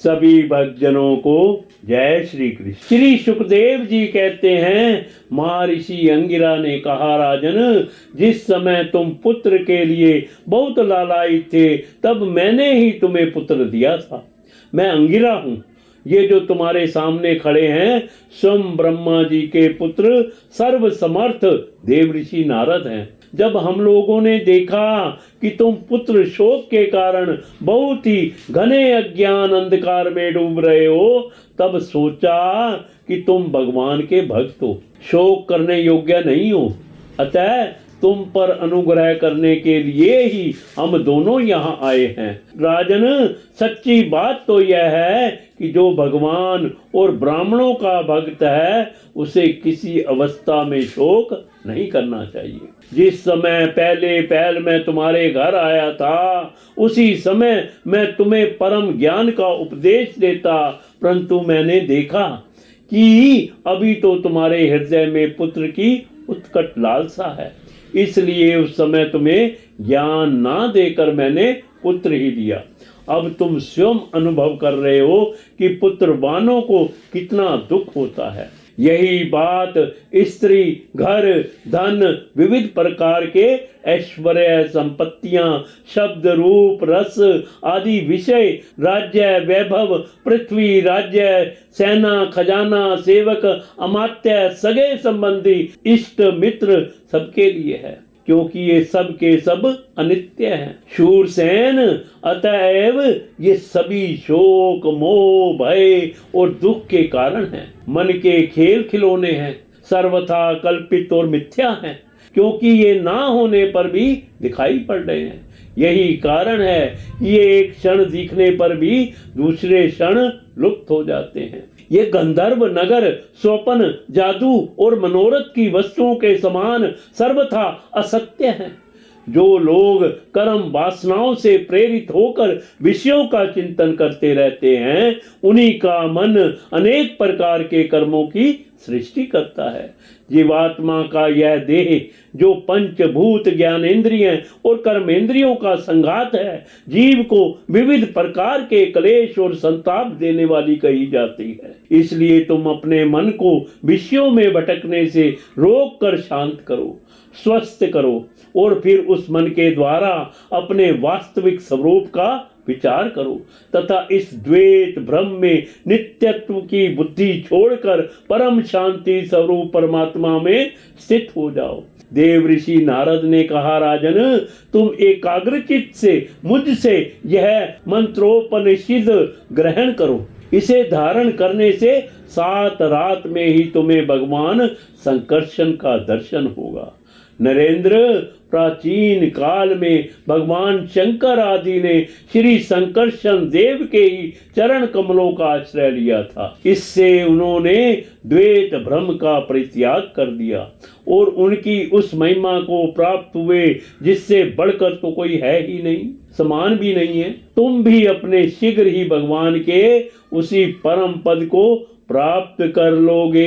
सभी भक्तजनों को जय श्री कृष्ण। श्री सुखदेव जी कहते हैं, महर्षि अंगिरा ने कहा, राजन, जिस समय तुम पुत्र के लिए बहुत लालायित थे, तब मैंने ही तुम्हें पुत्र दिया था। मैं अंगिरा हूँ। ये जो तुम्हारे सामने खड़े हैं स्वयं ब्रह्मा जी के पुत्र सर्व समर्थ देवऋषि नारद हैं। जब हम लोगों ने देखा कि तुम पुत्र शोक के कारण बहुत ही घने अज्ञान अंधकार में डूब रहे हो, तब सोचा कि तुम भगवान के भक्त हो, शोक करने योग्य नहीं हो, अतः तुम पर अनुग्रह करने के लिए ही हम दोनों यहाँ आए हैं। राजन, सच्ची बात तो यह है कि जो भगवान और ब्राह्मणों का भक्त है उसे किसी अवस्था में शोक नहीं करना चाहिए। जिस समय पहले मैं तुम्हारे घर आया था, उसी समय मैं तुम्हें परम ज्ञान का उपदेश देता, परंतु मैंने देखा कि अभी तो तुम्हारे हृदय में पुत्र की उत्कट लालसा है, इसलिए उस समय तुम्हें ज्ञान ना देकर मैंने पुत्र ही दिया। अब तुम स्वयं अनुभव कर रहे हो कि पुत्रवानों को कितना दुख होता है। यही बात स्त्री, घर, धन, विविध प्रकार के ऐश्वर्य, संपत्तियां, शब्द, रूप, रस आदि विषय, राज्य, वैभव, पृथ्वी, राज्य, सेना, खजाना, सेवक, अमात्य, सगे संबंधी, इष्ट मित्र सबके लिए है, क्योंकि ये सब के सब अनित्य हैं। शूरसेन, अतएव ये सभी शोक, मोह, भय और दुख के कारण हैं। मन के खेल खिलौने हैं, सर्वथा कल्पित और मिथ्या हैं, क्योंकि ये ना होने पर भी दिखाई पड़ रहे हैं। यही कारण है ये एक क्षण दिखने पर भी दूसरे क्षण लुप्त हो जाते हैं। ये गंधर्व नगर स्वप्न, जादू और मनोरथ की वस्तुओं के समान सर्वथा असत्य हैं। जो लोग कर्म वासनाओं से प्रेरित होकर विषयों का चिंतन करते रहते हैं, उन्हीं का मन अनेक प्रकार के कर्मों की सृष्टि करता है। जीवात्मा का यह देह जो पंचभूत, ज्ञानेंद्रिय और कर्मेंद्रियों का संघात है, जीव को विविध प्रकार के क्लेश और संताप देने वाली कही जाती है। इसलिए तुम अपने मन को विषयों में भटकने से रोक कर शांत करो, स्वस्थ करो और फिर उस मन के द्वारा अपने वास्तविक स्वरूप का विचार करो तथा इस द्वैत भ्रम में नित्यत्व की बुद्धि छोड़कर परम शांति स्वरूप परमात्मा में स्थित हो जाओ। देव ऋषि नारद ने कहा, राजन, तुम एकाग्रचित्त से मुझसे यह मंत्रोपनिषद ग्रहण करो। इसे धारण करने से 7 रात में ही तुम्हें भगवान संकर्षण का दर्शन होगा। नरेंद्र, प्राचीन काल में भगवान शंकर आदि ने श्री संकर्षण देव के ही चरण कमलों का आश्रय लिया था। इससे उन्होंने द्वैत भ्रम का परित्याग कर दिया और उनकी उस महिमा को प्राप्त हुए जिससे बढ़कर तो कोई है ही नहीं, समान भी नहीं है। तुम भी अपने शीघ्र ही भगवान के उसी परम पद को प्राप्त कर लोगे।